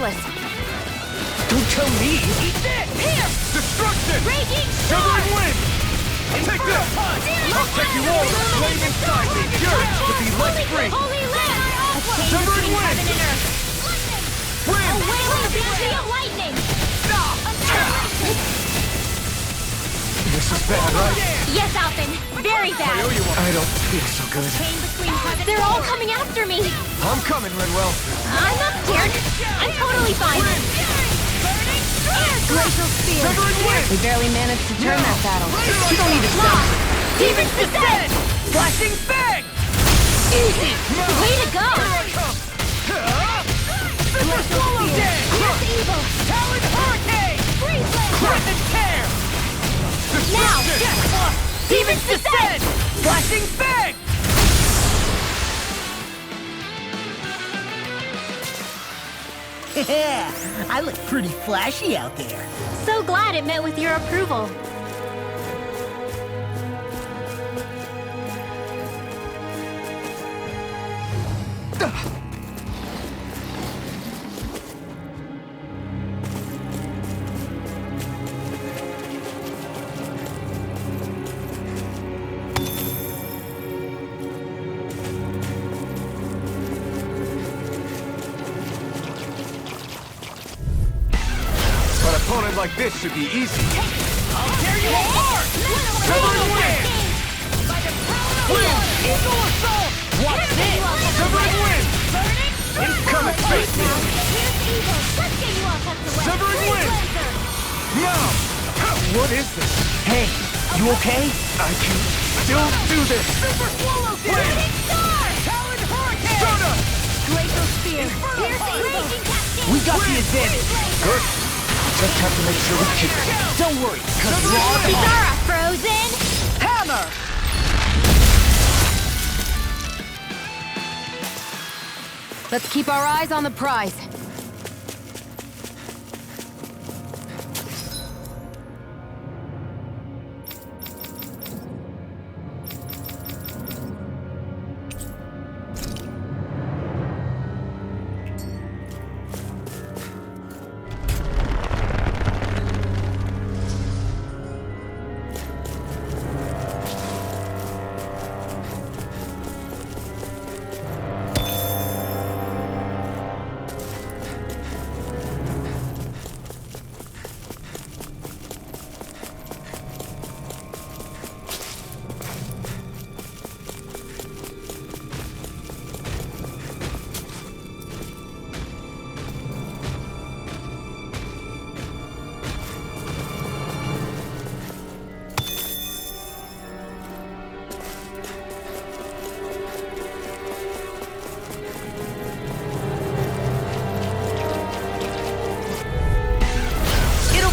useless. Don't tell me! Eat this! Here! Destruction! Raging Severing Storm! wind! Take this! I'll take you all to flame inside me! Yours to be let free! Holy land! A chain Severing between wind! heaven and earth! A Wind! wailing beauty of lightning! This is bad, right? Yes, Alphen! Very I bad! owe you one. I don't feel so good. Chain between heaven. They're all coming after me! I'm coming, Renwell. I'm not scared. I'm totally fine. Glacial Spear. Severing wind! We barely managed to turn that battle. You don't need to stop. Demon's Descent! Flashing bang! Easy! Way to go! Super Swallow Day! Here's evil! Talon Hurricane! Freeze Blade! Crescent Tear! Now! Destruction! Demon's Descent! Flashing bang! Yeah, I look pretty flashy out there. So glad it met with your approval. An opponent like this should be easy. I'll tear you apart! Severing wind! Wind! Eagle Assault! Watch this! Severing wind! Incoming face me! Here's evil! Let's get you all tucked away! Severing Freeze wind! Laser! Now! What is this? Hey, you okay? I can still do this! Super Swallow Day! Shooting Star! Talon Hurricane! Soda! Glacial Spear. Here's evil! Raging Cascade! We got the advantage. Good. Just have to make sure we keep it. Don't worry, cause we're on top. Bizarra Frozen! Hammer! Let's keep our eyes on the prize.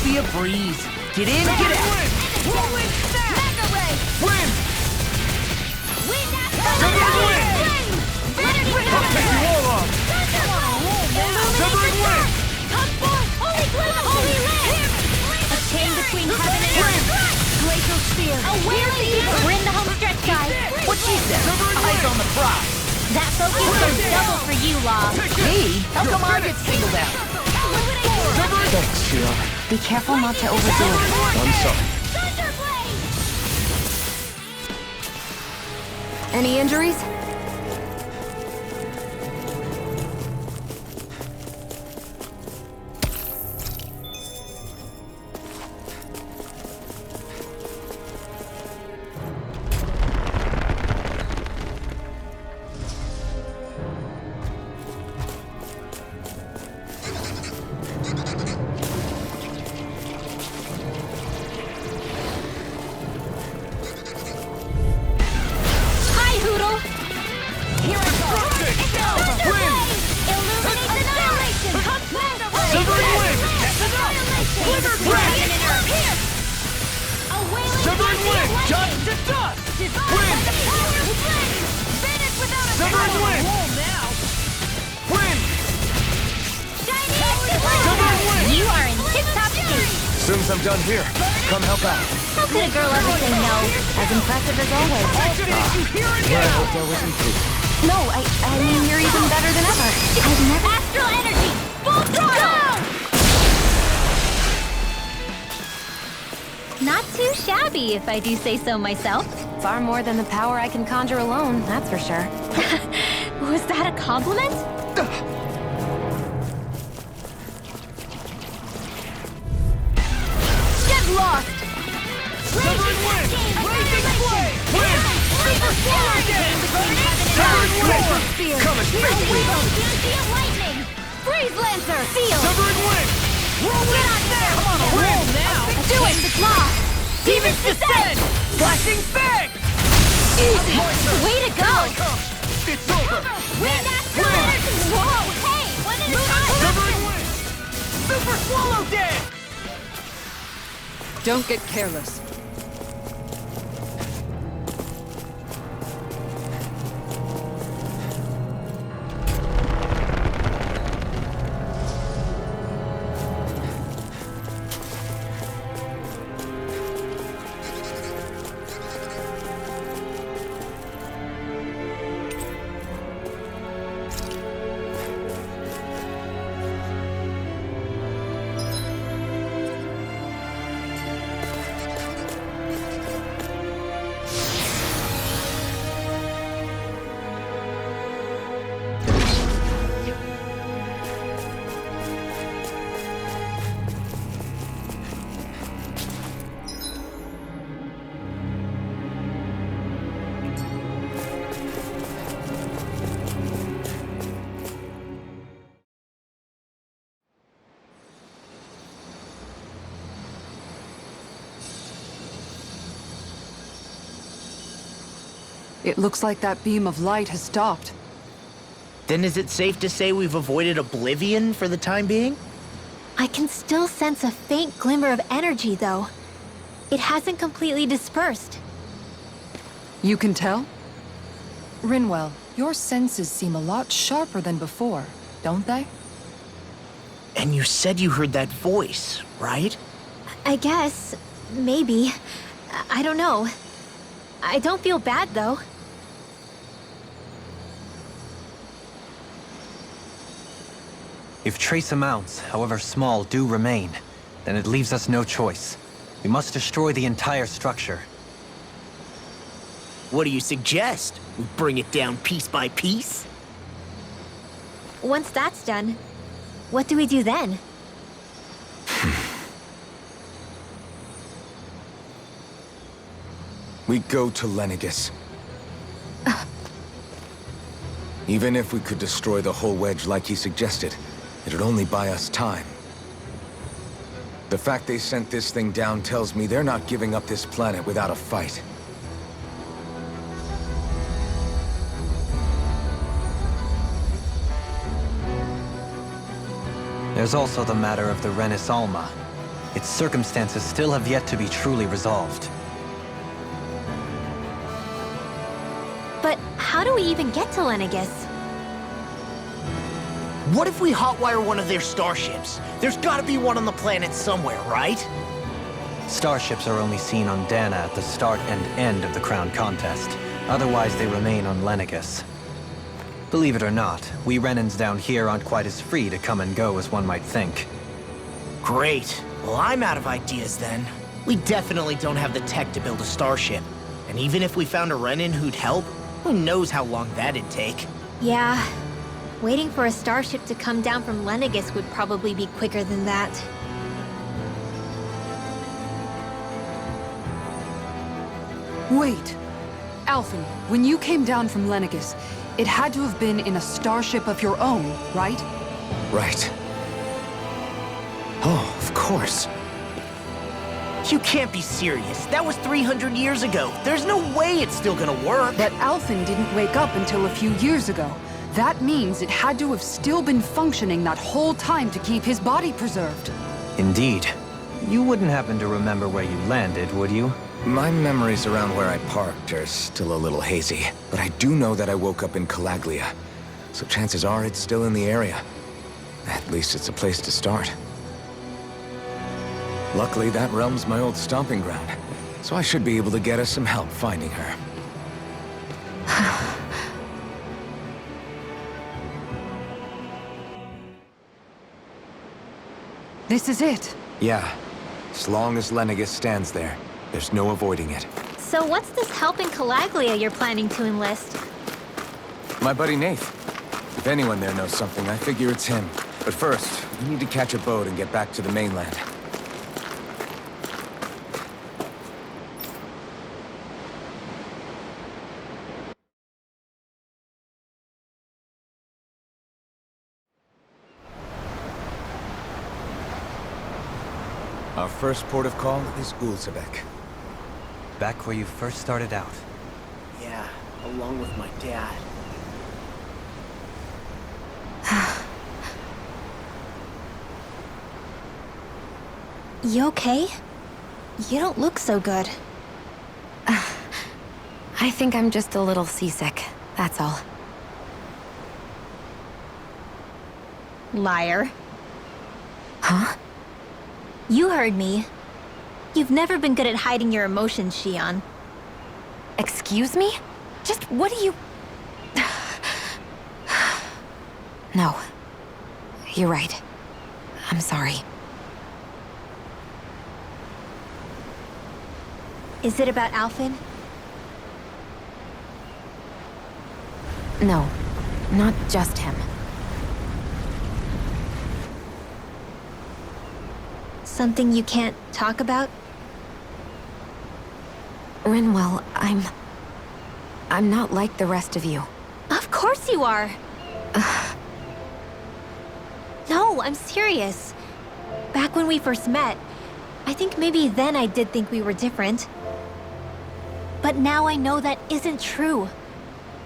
Be a breeze. Get in, get out. Rolling snap! Mega Ray! Wind! Wind Severing wind! I'll take you all off! Severing wind! Come forth! Holy Gloom! Holy Land! A chain between heaven and earth! Glacial Spear. A wailing evil! We're in the home stretch, guys! What she said? Eyes on the prize. That focus goes double for you, Law! Me? How come I get singled out? Thanks, Sheila. Be careful not to overdo it. I'm sorry. Thunderblade! Any injuries? Severing wind! Wind! Severing wind! You are in tip-top shape! As soon as I'm done here, come help out. How could a girl ever say no? As impressive as always. Yeah, I hope that wasn't true. No, I mean, you're even better than ever. I've never... Astral energy! Full throttle! Not too shabby, if I do say so myself. Far more than the power I can conjure alone, that's for sure. Was that a compliment? Get lost! Severing wind! Blazing flame! Wind! Super swallow again! Severing wind! Spear! Coming straight to me! Lightning! Freeze Lancer! Seal! Severing wind! Whirlwind snap! Come on, Roll now! Do it! It's lost! Demon's descent! Flashing bang! Easy! Way to go! Here I come! It's over! Wind after! Whoa! Hey! One at a time! Severing wind! Super swallow dead! Don't get careless. It looks like that beam of light has stopped. Then is it safe to say we've avoided oblivion for the time being? I can still sense a faint glimmer of energy, though. It hasn't completely dispersed. You can tell? Rinwell, your senses seem a lot sharper than before, don't they? And you said you heard that voice, right? I guess. Maybe. I don't know. I don't feel bad, though. If trace amounts, however small, do remain, then it leaves us no choice. We must destroy the entire structure. What do you suggest? We bring it down piece by piece? Once that's done, what do we do then? We go to Lenegis. Even if we could destroy the whole wedge like he suggested, it'd only buy us time. The fact they sent this thing down tells me they're not giving up this planet without a fight. There's also the matter of the Renis Alma. Its circumstances still have yet to be truly resolved. But how do we even get to Lenegis? What if we hotwire one of their starships? There's gotta be one on the planet somewhere, right? Starships are only seen on Dana at the start and end of the Crown Contest. Otherwise, they remain on Lenegis. Believe it or not, we Renans down here aren't quite as free to come and go as one might think. Great. Well, I'm out of ideas then. We definitely don't have the tech to build a starship. And even if we found a Renin who'd help, who knows how long that'd take? Yeah. Waiting for a starship to come down from Lenegis would probably be quicker than that. Wait. Alphen, when you came down from Lenegis, it had to have been in a starship of your own, right? Right. Oh, of course. You can't be serious. That was 300 years ago. There's no way it's still gonna work. But Alphen didn't wake up until a few years ago. That means it had to have still been functioning that whole time to keep his body preserved. Indeed. You wouldn't happen to remember where you landed, would you? My memories around where I parked are still a little hazy, but I do know that I woke up in Calaglia, so chances are it's still in the area. At least it's a place to start. Luckily, that realm's my old stomping ground, so I should be able to get us some help finding her. This is it. Yeah. As long as Lennigus stands there, there's no avoiding it. So what's this help in Calaglia you're planning to enlist? My buddy Nath. If anyone there knows something, I figure it's him. But first, we need to catch a boat and get back to the mainland. Our first port of call is Ulzebek. Back where you first started out. Yeah, along with my dad. You okay? You don't look so good. I think I'm just a little seasick, that's all. Liar. Huh? You heard me. You've never been good at hiding your emotions, Shion. Excuse me? Just what do you... No. You're right. I'm sorry. Is it about Alphen? No. Not just him. Something you can't talk about? Rinwell, I'm not like the rest of you. Of course you are! No, I'm serious. Back when we first met, I think maybe then I did think we were different. But now I know that isn't true.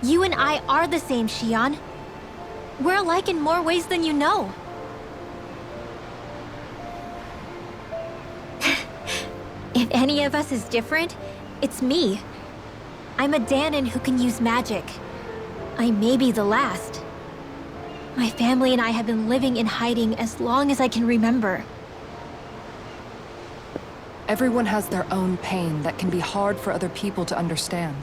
You and I are the same, Shion. We're alike in more ways than you know. If any of us is different, it's me. I'm a Danon who can use magic. I may be the last. My family and I have been living in hiding as long as I can remember. Everyone has their own pain that can be hard for other people to understand.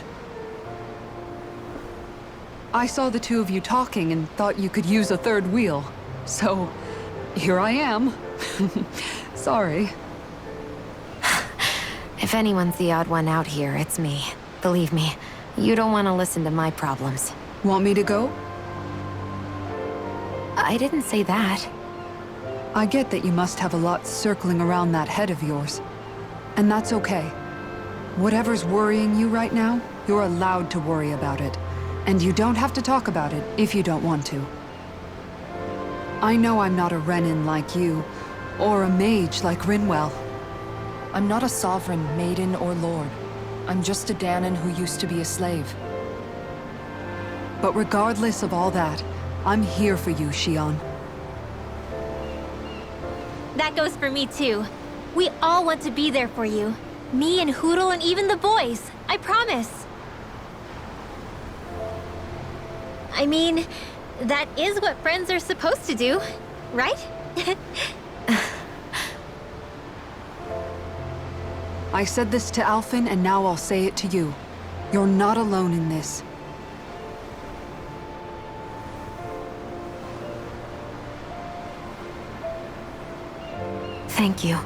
I saw the two of you talking and thought you could use a third wheel. So, here I am. Sorry. If anyone's the odd one out here, it's me. Believe me, you don't want to listen to my problems. Want me to go? I didn't say that. I get that you must have a lot circling around that head of yours. And that's okay. Whatever's worrying you right now, you're allowed to worry about it. And you don't have to talk about it if you don't want to. I know I'm not a Renin like you, or a mage like Rinwell. I'm not a sovereign, maiden, or lord. I'm just a Danon who used to be a slave. But regardless of all that, I'm here for you, Shion. That goes for me too. We all want to be there for you. Me and Hootle and even the boys. I promise. I mean, that is what friends are supposed to do, right? I said this to Alphen, and now I'll say it to you. You're not alone in this. Thank you.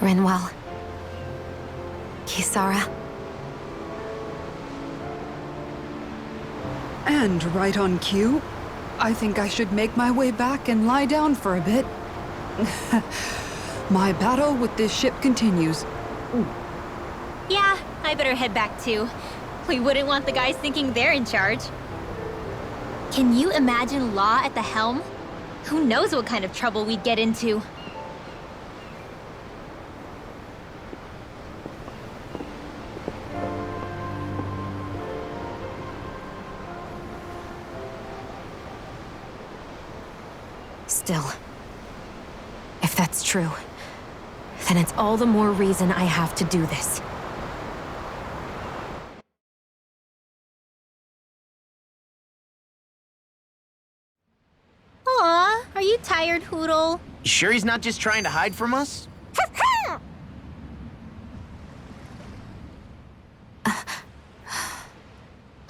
Rinwell. Kisara. And right on cue, I think I should make my way back and lie down for a bit. My battle with this ship continues. Yeah, I better head back too. We wouldn't want the guys thinking they're in charge. Can you imagine Law at the helm? Who knows what kind of trouble we'd get into? Still, if that's true, then it's all the more reason I have to do this. Aw, are you tired, Hootle? You sure he's not just trying to hide from us?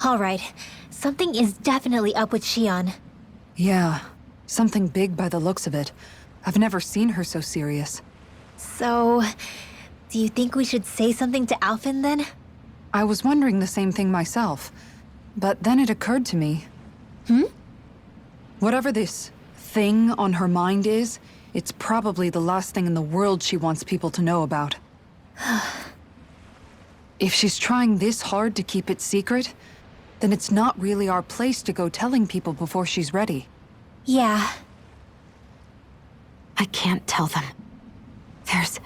All right, something is definitely up with Shion. Yeah, something big by the looks of it. I've never seen her so serious. So, do you think we should say something to Alphen then? I was wondering the same thing myself, but then it occurred to me. Whatever this thing on her mind is, it's probably the last thing in the world she wants people to know about. If she's trying this hard to keep it secret, then it's not really our place to go telling people before she's ready. Yeah. I can't tell them. There's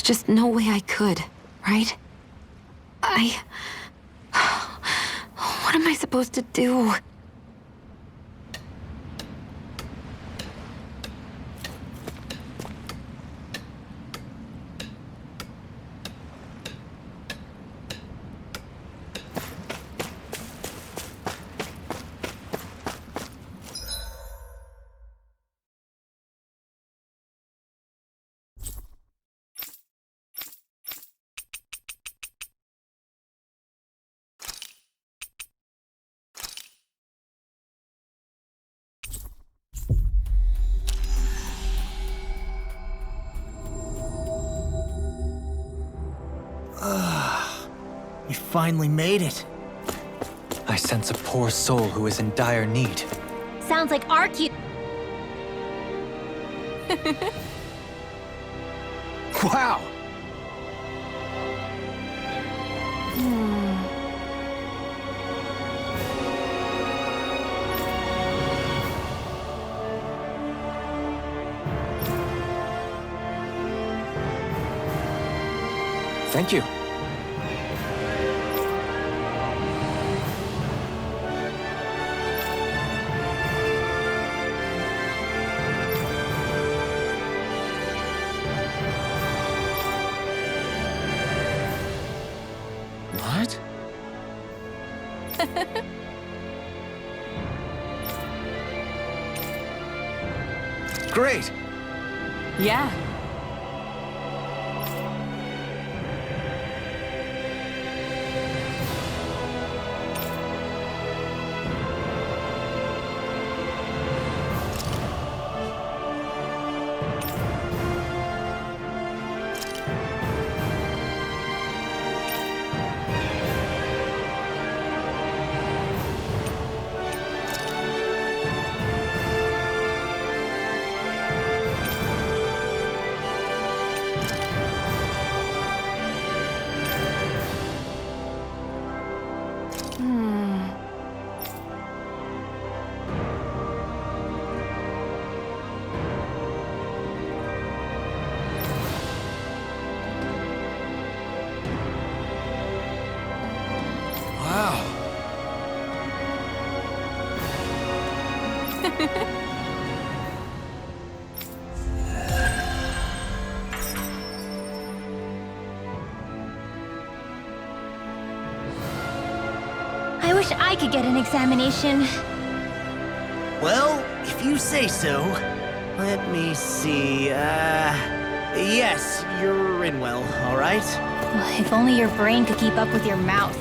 just no way I could, right? What am I supposed to do? We finally made it. I sense a poor soul who is in dire need. Sounds like our cute. Wow! Thank you. What? Great! Yeah. Wow. I wish I could get an examination. Well, if you say so. Let me see, yes, you're in well, all right? If only your brain could keep up with your mouth.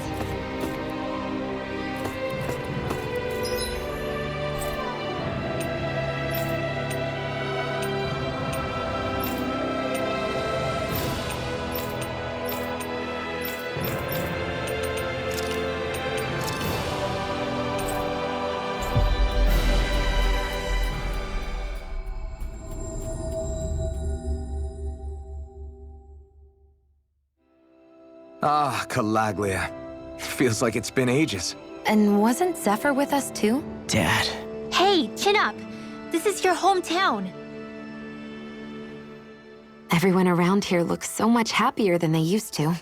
Ah, Calaglia. Feels like it's been ages. And wasn't Zephyr with us too? Dad. Hey, chin up! This is your hometown. Everyone around here looks so much happier than they used to.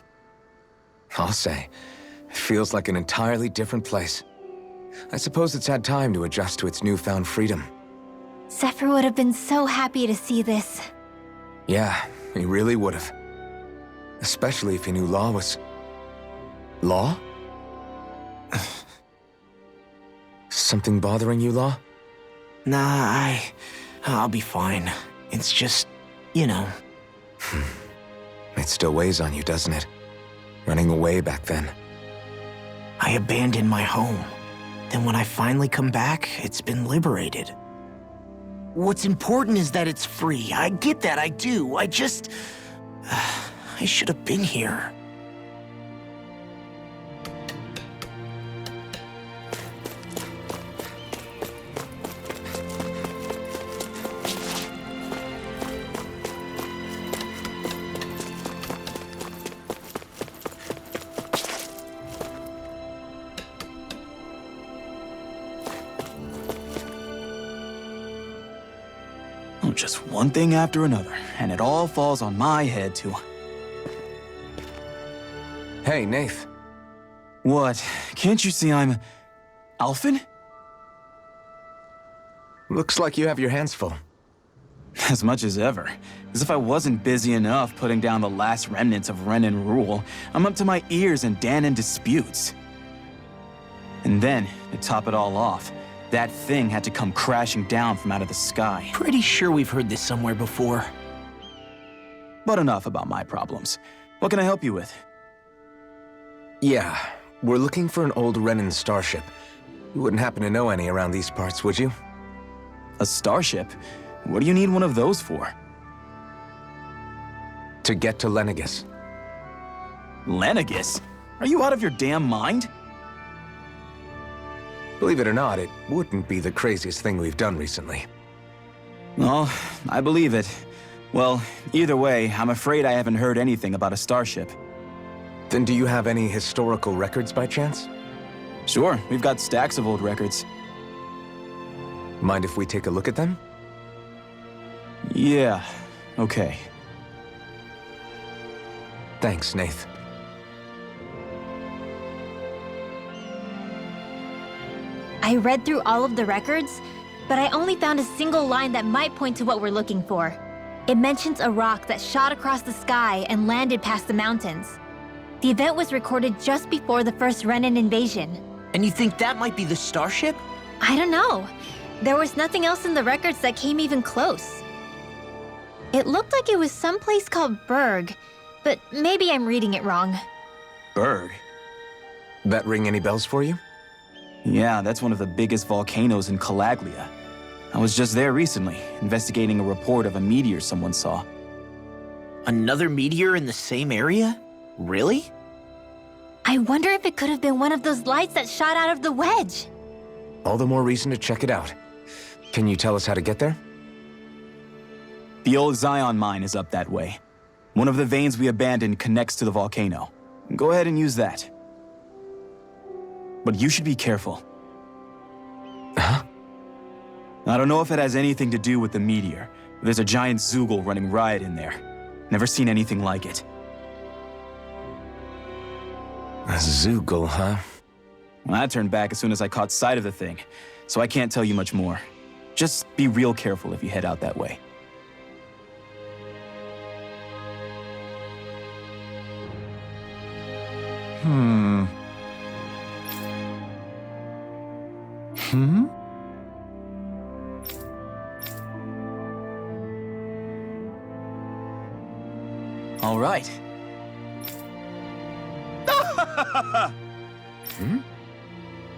I'll say. It feels like an entirely different place. I suppose it's had time to adjust to its newfound freedom. Zephyr would have been so happy to see this. Yeah, he really would have. Especially if he knew Law was... Law? Something bothering you, Law? Nah, I'll be fine. It's just, you know. It still weighs on you, doesn't it? Running away back then. I abandoned my home. Then when I finally come back, it's been liberated. What's important is that it's free. I get that, I do. I should have been here. Just one thing after another, and it all falls on my head too. Hey, Nath. What? Can't you see I'm... Alphen? Looks like you have your hands full. As much as ever. As if I wasn't busy enough putting down the last remnants of Renan rule, I'm up to my ears in Danan disputes. And then, to top it all off, that thing had to come crashing down from out of the sky. Pretty sure we've heard this somewhere before. But enough about my problems. What can I help you with? Yeah, we're looking for an old Renan starship. You wouldn't happen to know any around these parts, would you? A starship? What do you need one of those for? To get to Lenegis. Lenegis? Are you out of your damn mind? Believe it or not, it wouldn't be the craziest thing we've done recently. Well, I believe it. Well, either way, I'm afraid I haven't heard anything about a starship. Then do you have any historical records by chance? Sure, we've got stacks of old records. Mind if we take a look at them? Yeah, okay. Thanks, Nath. I read through all of the records, but I only found a single line that might point to what we're looking for. It mentions a rock that shot across the sky and landed past the mountains. The event was recorded just before the first Renan invasion. And you think that might be the starship? I don't know. There was nothing else in the records that came even close. It looked like it was someplace called Berg, but maybe I'm reading it wrong. Berg? That ring any bells for you? Yeah, that's one of the biggest volcanoes in Calaglia. I was just there recently, investigating a report of a meteor someone saw. Another meteor in the same area? Really? I wonder if it could have been one of those lights that shot out of the wedge. All the more reason to check it out. Can you tell us how to get there? The old Zion mine is up that way. One of the veins we abandoned connects to the volcano. Go ahead and use that. But you should be careful. Huh? I don't know if it has anything to do with the meteor. But there's a giant Zoogle running riot in there. Never seen anything like it. A Zoogle, huh? Well, I turned back as soon as I caught sight of the thing, so I can't tell you much more. Just be real careful if you head out that way. All right.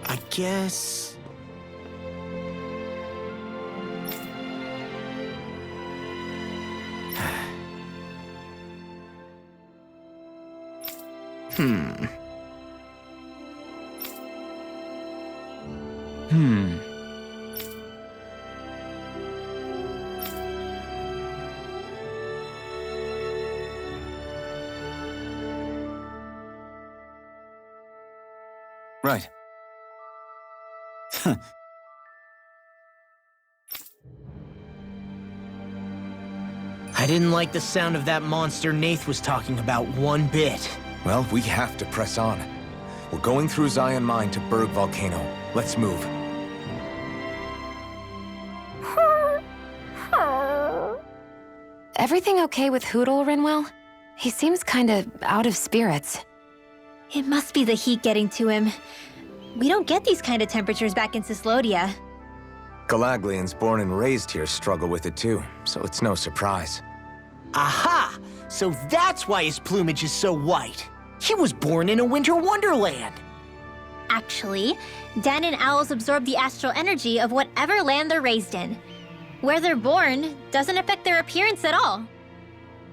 I guess... Right. I didn't like the sound of that monster Nath was talking about one bit. Well, we have to press on. We're going through Zion Mine to Berg Volcano. Let's move. Everything okay with Hootle, Rinwell? He seems kinda out of spirits. It must be the heat getting to him. We don't get these kind of temperatures back in Cislodia. Galaglians born and raised here struggle with it too, so it's no surprise. Aha! So that's why his plumage is so white. He was born in a winter wonderland. Actually, Dan and owls absorb the astral energy of whatever land they're raised in. Where they're born doesn't affect their appearance at all.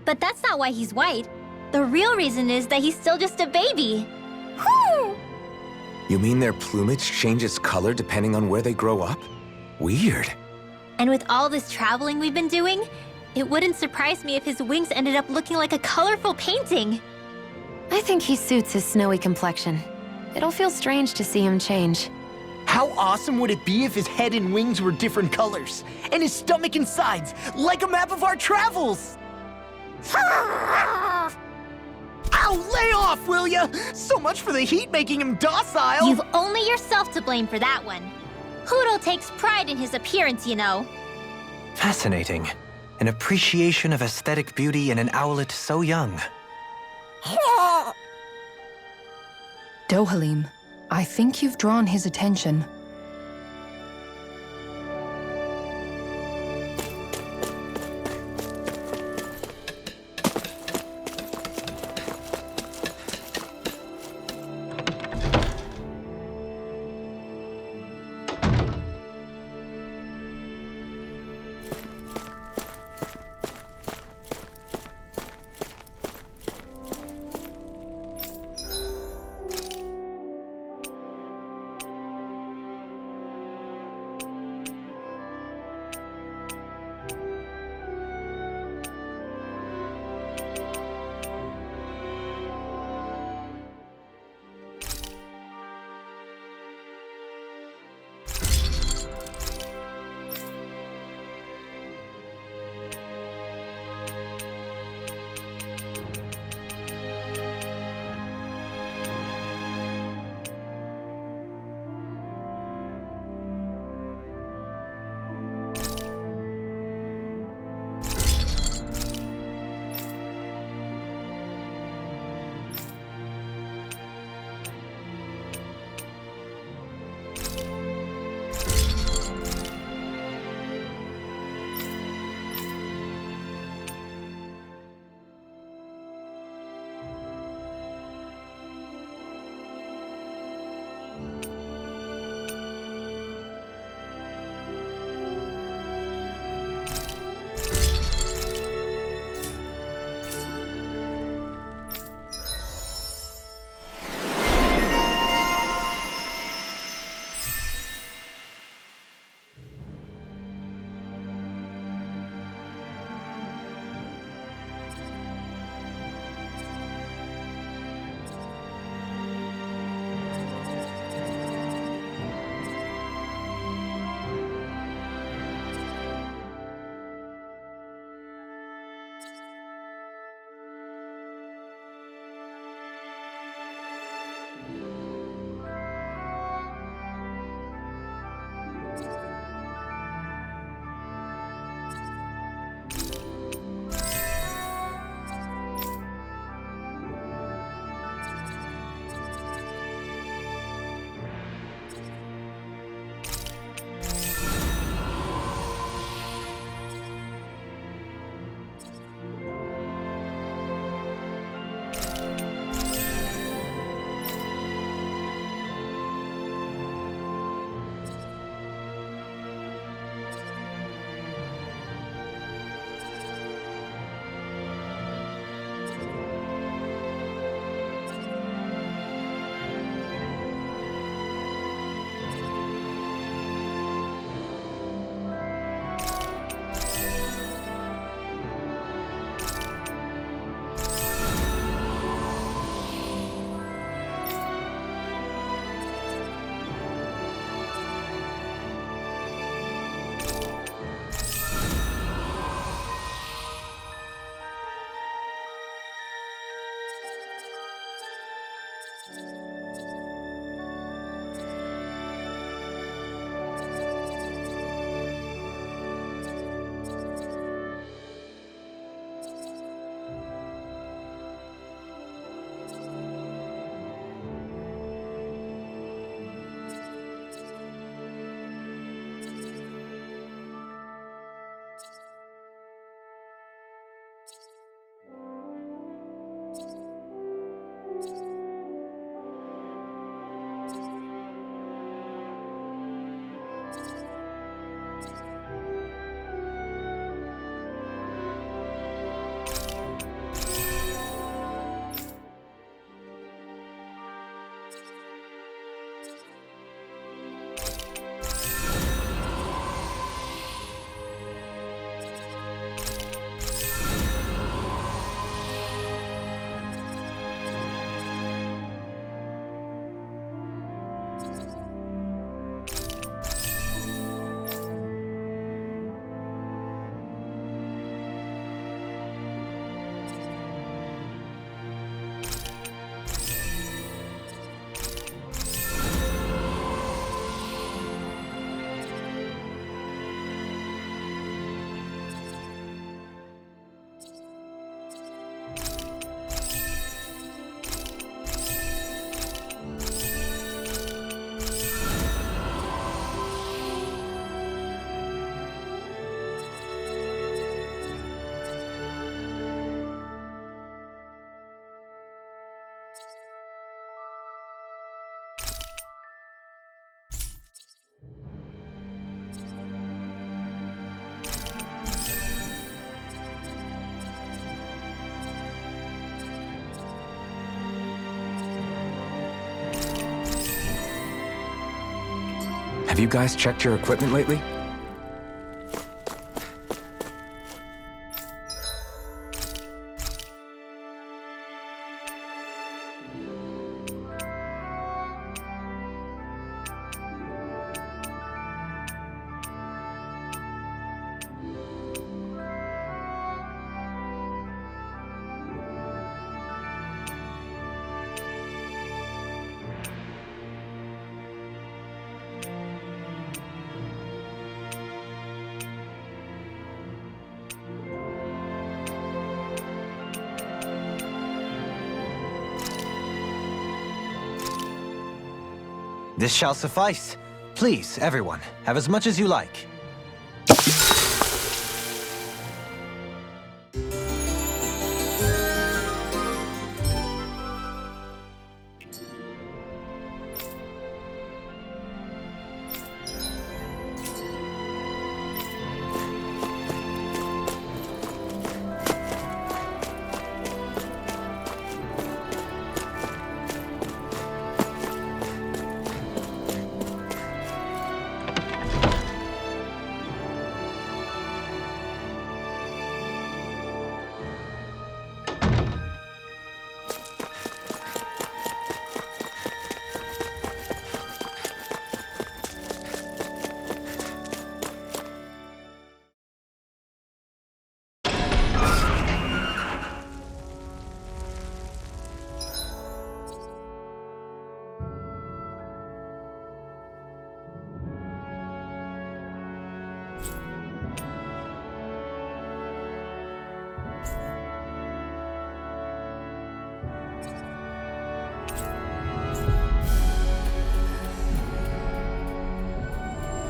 But that's not why he's white. The real reason is that he's still just a baby. Whew! You mean their plumage changes color depending on where they grow up? Weird. And with all this traveling we've been doing, it wouldn't surprise me if his wings ended up looking like a colorful painting. I think he suits his snowy complexion. It'll feel strange to see him change. How awesome would it be if his head and wings were different colors? And his stomach and sides, like a map of our travels! Ow, lay off, will ya? So much for the heat making him docile! You've only yourself to blame for that one. Hoodle takes pride in his appearance, you know. Fascinating. An appreciation of aesthetic beauty in an owlet so young. Dohalim, I think you've drawn his attention. you guys checked your equipment lately? This shall suffice. Please, everyone, have as much as you like.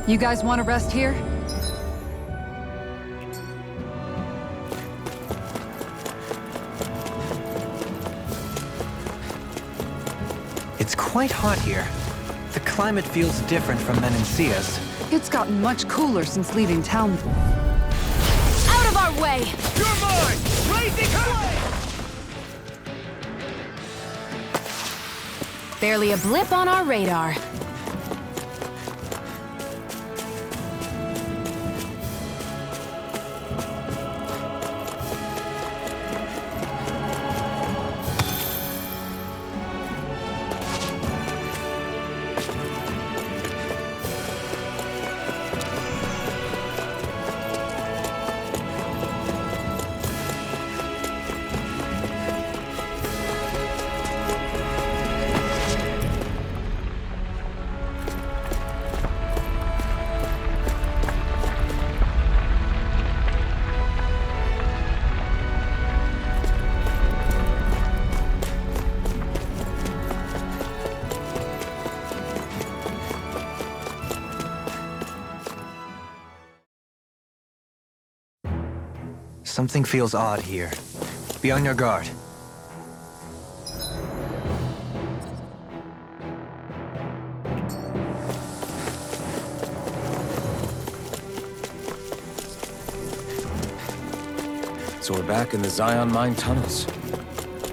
You guys want to rest here? It's quite hot here. The climate feels different from Menancia's. It's gotten much cooler since leaving town. Out of our way! You're mine! Blazing high! Barely a blip on our radar. Something feels odd here. Be on your guard. So we're back in the Zion Mine tunnels.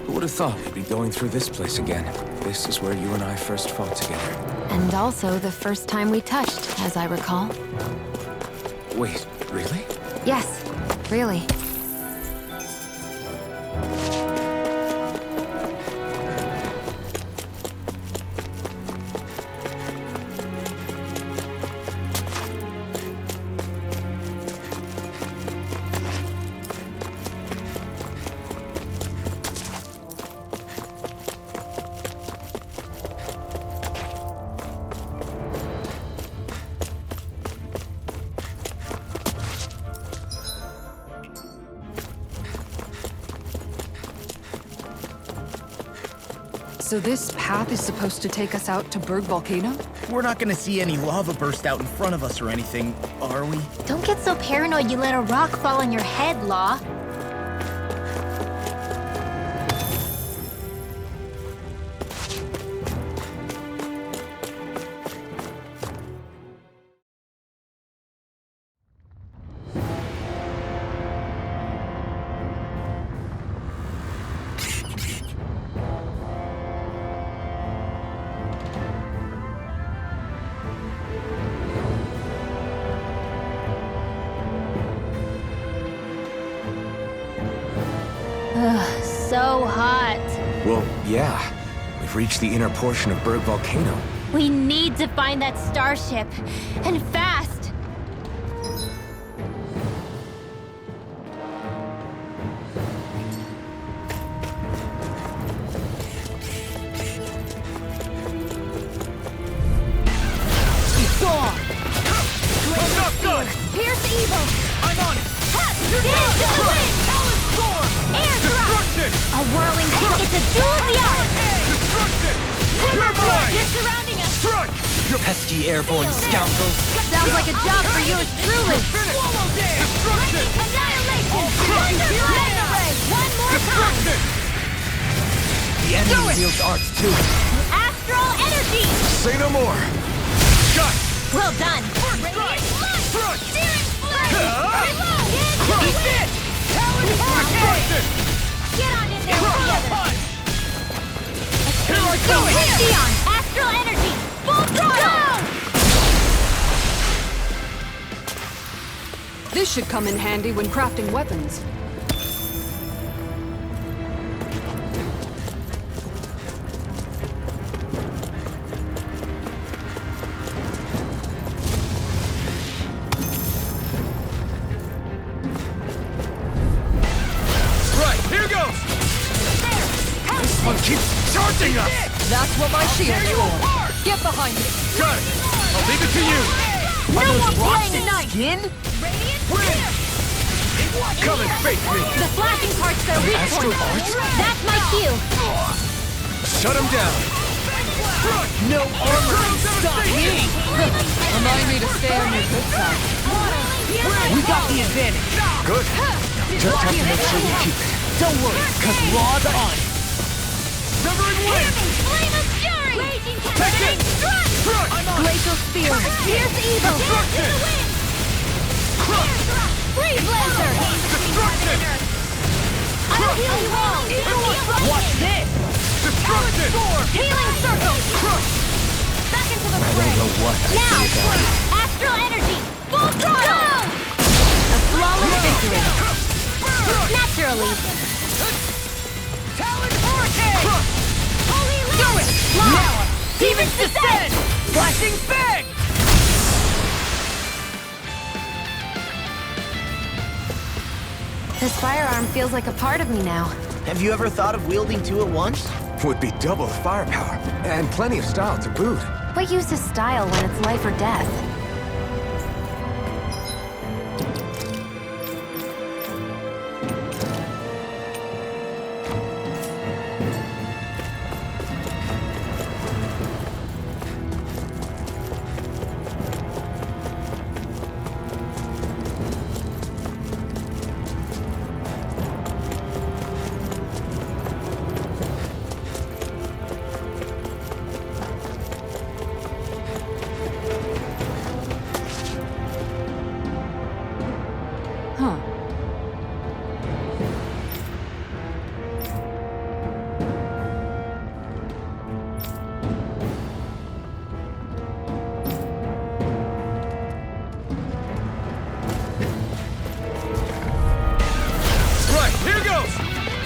Who would have thought we'd be going through this place again? This is where you and I first fought together. And also the first time we touched, as I recall. Wait, really? Yes, really. So this path is supposed to take us out to Berg Volcano? We're not gonna see any lava burst out in front of us or anything, are we? Don't get so paranoid you let a rock fall on your head, Law. hot. Well, yeah. We've reached the inner portion of Berg Volcano. We need to find that starship. And fast! Pierce evil! I'm on it! Get into the wind! Air drop! A whirling hit is a duel of the arts! Destruction! Glimmer blade! You're surrounding us! Strike! Pesky airborne scoundrels! Sounds like a job for yours truly! Swallow there! Destruction! Annihilation! Thunderblade! One more time! The enemy wields arts too. Astral energy! Say no more! Shot! Well done! Strike! Strike! Searing flame! Reload! He's dead! Destruction! Get on in there with the others! Here I go! Neon! Astral energy! Full throttle! This should come in handy when crafting weapons. Right, here goes! This one keeps charging us! That's what my shield's for. Get behind me. Got it! I'll leave it to you! No more playing night! Skin? Come and face me! The flashing part's their weak point. That's my cue. Shut him down! No armor can stop me! Remind me to stay on your good side. We got the advantage. Good. Just have to make sure we keep it. Don't worry, cause Raw's on it. Severing wind! Flame of fury! Raging Take it! Strike! Strike! Glacial spear! Pierce evil! Destruction! Freeze laser! Destruction! I'll heal you all! Watch this! Destruction! Healing circle! Back into the fray! know what I Now! see about Astral energy! Full throttle! A flawless victory! Naturally! Talon Hurricane! Holy Do it! Now! Demons descend! Flashing bang! This firearm feels like a part of me now. Have you ever thought of wielding two at once? Would be double the firepower, and plenty of style to boot. What use is style when it's life or death? Huh. Right, here goes!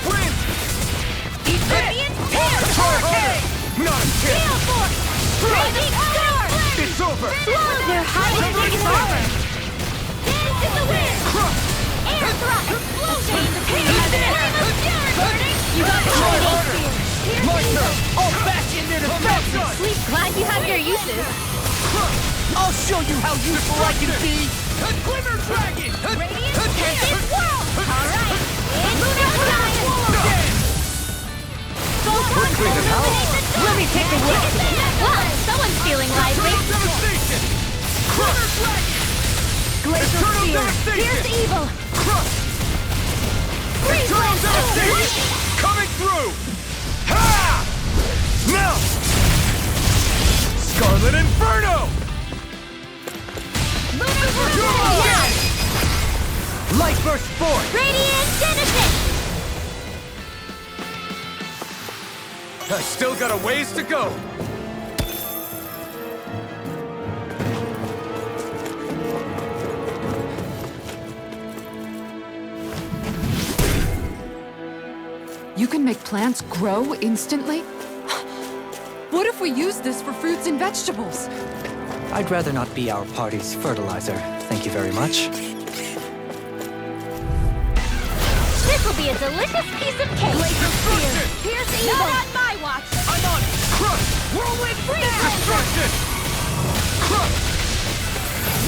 Wind! Radiant tear! Not a chance! Gale force! Raging storm! It's over! They're hiding in the power! Dance in the wind! Air thrust! Explosion! Flame of fury! Burning! You got the radiant spear! My turn! I'll bash in their defenses! Sleep, glad you have your uses. I'll show you how useful I can be! A Glimmer Dragon! Radiant tear! It's world! Alright! It's time! Let me take a look! Well, someone's feeling lively. Devastation! Glimmer Dragon! Glacial Eternal spear! devastation! Pierce evil! Freeze Eternal laser! devastation! Coming through! Ha! Now! Scarlet Inferno! Yeah! Light burst forth! Radiant Genesis! I still got a ways to go! You can make plants grow instantly? What if we use this for fruits and vegetables? I'd rather not be our party's fertilizer. Thank you very much. This will be a delicious piece of cake. Laser spear. Here's evil. Not on my watch. I'm on it! Crush! Whirlwind freeze. Destruction! Crush!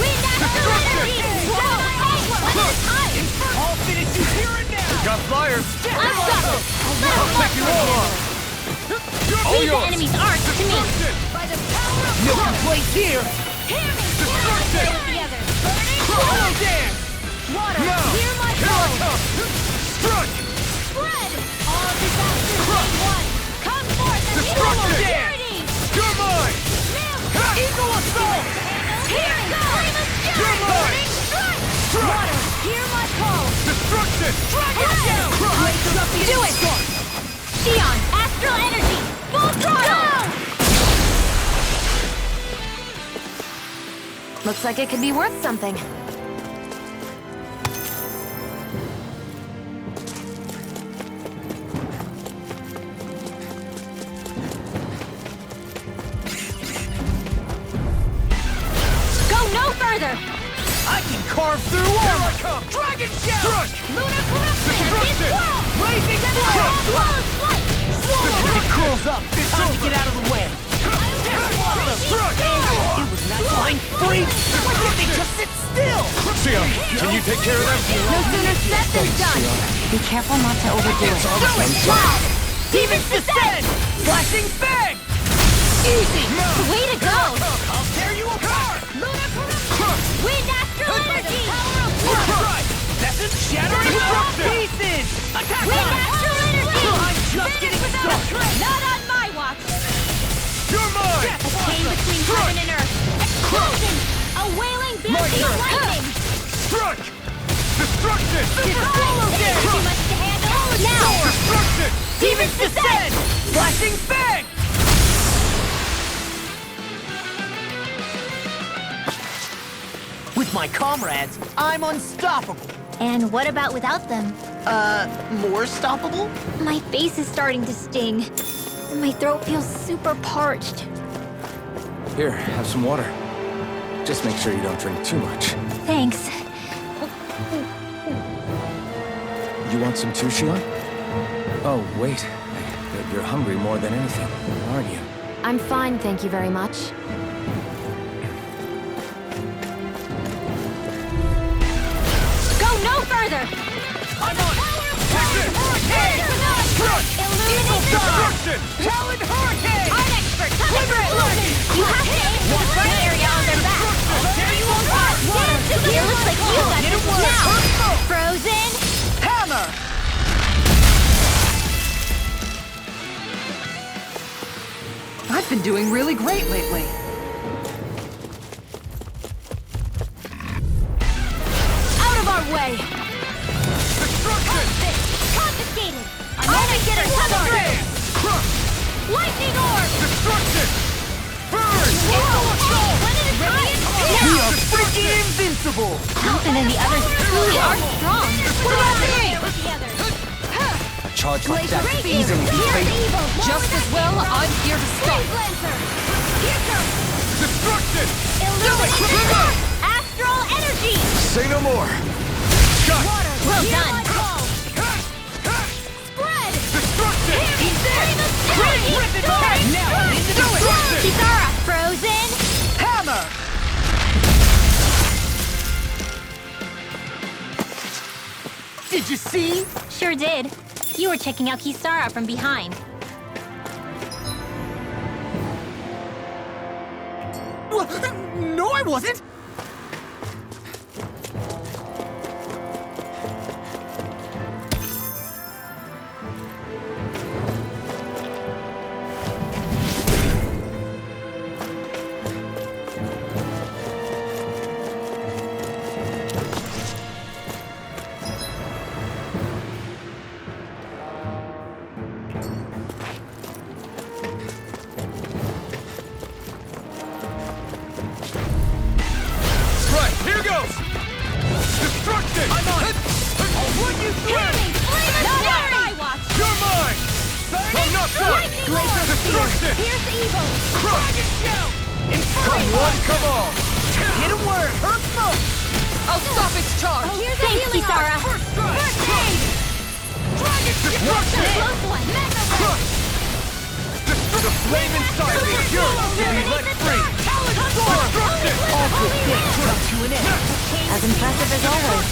Wind astral energy. Whoa, hey, one at a time. I'll finish you here and now! Got flyers! I'm stuck. I'll take you all on! All Leave the yours! enemy's art to me. Destruction! By the power of No complaints here! Hear me. Destruction! Together. Burning Hollow dance! water. Now! Hear my Here I call. come! Struck! Spread. All disasters made one. Come forth and Destruction! heal purity. You're mine! Live. Eagle assault! Here goes. You're mine! Burning strike. Struck! Water. Hear my call. Destruction! Dragon down. Do it. Xion. Astral energy. Full throttle. Looks like it could be worth something. Go no further. I can carve through armor! Dragon Shell! Struck! Lunar corruption. Destruction! Blazing Flight. It curls up! Time to get out of the way! Struck! It was not flying free! Why can't they just sit still? Xion, can you take care of them? No sooner said than done. Be careful not to overdo it. Loud. Demons descend! Flashing fang! Easy! Way to go. I'll tear you apart! Lunar corruption. Wind astral energy. Right! That's it! Shattering Destruction! pieces! Attack! Wind astral energy. I'm just getting started! Not on my watch. You're mine! A chain between heaven and earth. Explosion. A wailing blast of lightning. Struck! Destruction! Surprise! Energy too much to handle. Now. Destruction! Demons descend. Flashing fang! With my comrades, I'm unstoppable. And what about without them? More stoppable? My face is starting to sting. And my throat feels super parched. Here, have some water. Just make sure you don't drink too much. Thanks. You want some too, Xion? Oh, wait. I bet you're hungry more than anything, aren't you? I'm fine, thank you very much. Go no further! I'm on it! That's it! Hurricane! Struck! Illuminate the dark! Destruction! Talon Hurricane! Art expert, come through! You have to aim for the front area on their back! I'll tear you apart! It looks like you got Get this it work! now! Frozen! Hammer! I've been doing really great lately. Out of our way! Destruction! Confiscated! Another getter coming through! Crush! Lightning orb! Destruction! Burn! One at a time! We are freaking invincible! Dalton and the others truly are strong! What about me? A charge like that Great could easily be Here's fatal. evil! Just as well, I'm here to stop. Phase Lancer! Here comes! Destruction! Illuminate the dark! Astral energy! Say no more! Shot! Well done! Spread! Destruction! He's there! Rip it off! Now into destruction! Kisara! Frozen! Hammer! Did you see? Sure did. You were checking out Kisara from behind. No, I wasn't! Here's evil! Dragon shout! Come one, come all! Get a word! Hurt most! I'll stop its charge! Here's a healing Kisara. art! First strike! First aid! Dragon destruction! Close one! Mega ray! The flame inside me is yours to be let free! Talon storm! All good things come to an end. As impressive as always.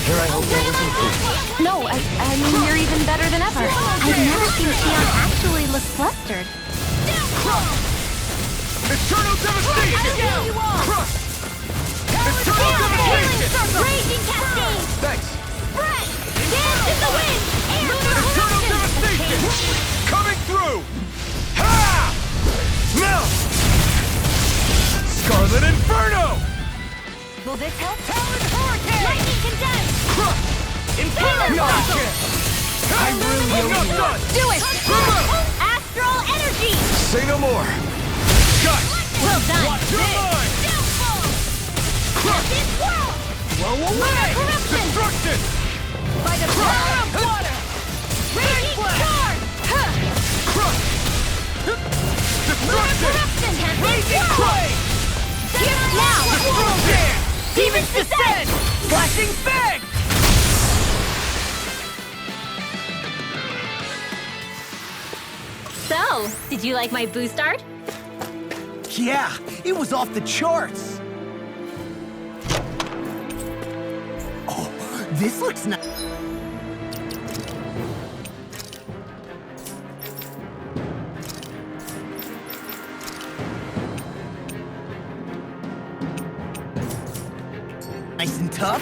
Here I hope that was included. No, I mean, you're even better than ever. I've never seen Xion actually look flustered. Eternal devastation! Crush! Eternal devastation! Raging cascade! Thanks. Spread! Dance in the wind! Lunar Eternal devastation! Coming through! Ha! Now! Scarlet Inferno! Will this help? Talon Hurricane! Lightning condensed! Crush! Inferno! I'm not done! Do it! Astral energy! Say no more. Guys! Well done! Watch your mind! Downfall! This world! Blow away! Corruption! Destruction! By the power of water! Raging storm! Crush! Destruction! Corruption! Raging flame! Now! Destruction! Demons descend! Flashing fang! So, did you like my boost art? Yeah, it was off the charts. Oh, this looks nice. Nice and tough.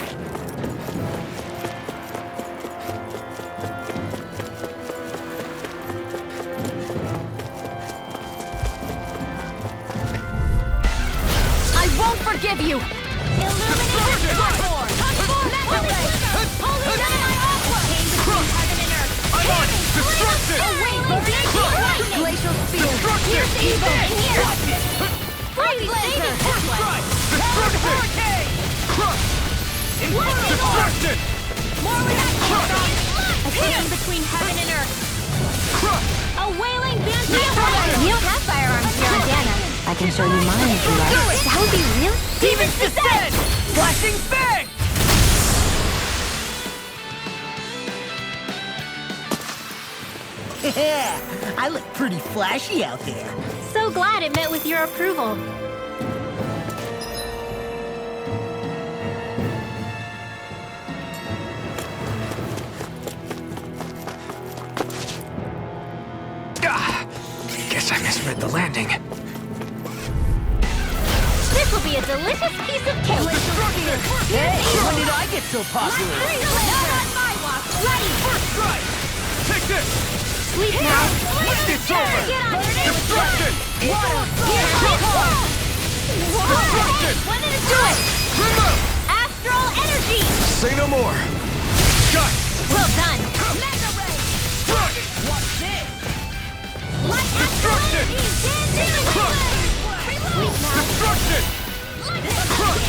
I won't forgive you! Illuminate the Scorpor! Transform Mega Ray! Holy Gemini Aqua! Came between heaven and earth! I'm on it! Destruction! A wailing lightning! Glacial spear. Destruction! Here's evil in here! First Freeze laser! strike! Destruction! Hurricane! Crush! Destruction! More reaction! A came between heaven and earth! Crush! A wailing banshee! You don't have firearms here on Dana. I can show you mine if you like. That would be real? Demons descend! Flashing fang! Yeah, I look pretty flashy out there. So glad it met with your approval. Guess I misread the landing. This will be a delicious piece of cake. Hey, when did I get so popular? Not on my watch. Ready. First strike! Take this! Sleep now. It's over! Get on your knees. Destruction! Water. Here's my call. Destruction! When did it do it? Remote! Astral energy. Say no more. Got! Well done. Mega ray. Crush! What's this? Light astral Destruction! energy. Dancing Crush! Sleep now. Destruction! Crush!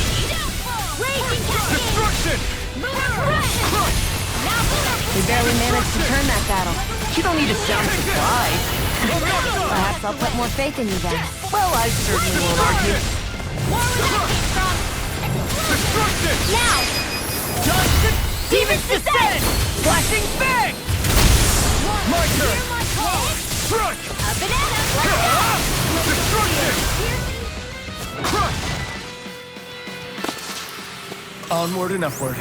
Raging cascade. Destruction! Lunar corruption. Crush! Now lunar We barely managed to turn that battle. You don't need to sound surprised. Perhaps I'll put more faith in you then. Well, I certainly won't argue. More reaction from Destruction! now. Demons descend! Flashing fang! My turn! Hear my call. Crush! A banana. Let's go. Destruction! Crush! Onward and upward.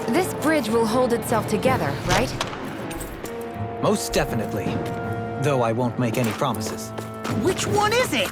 This bridge will hold itself together, right? Most definitely. Though I won't make any promises. Which one is it?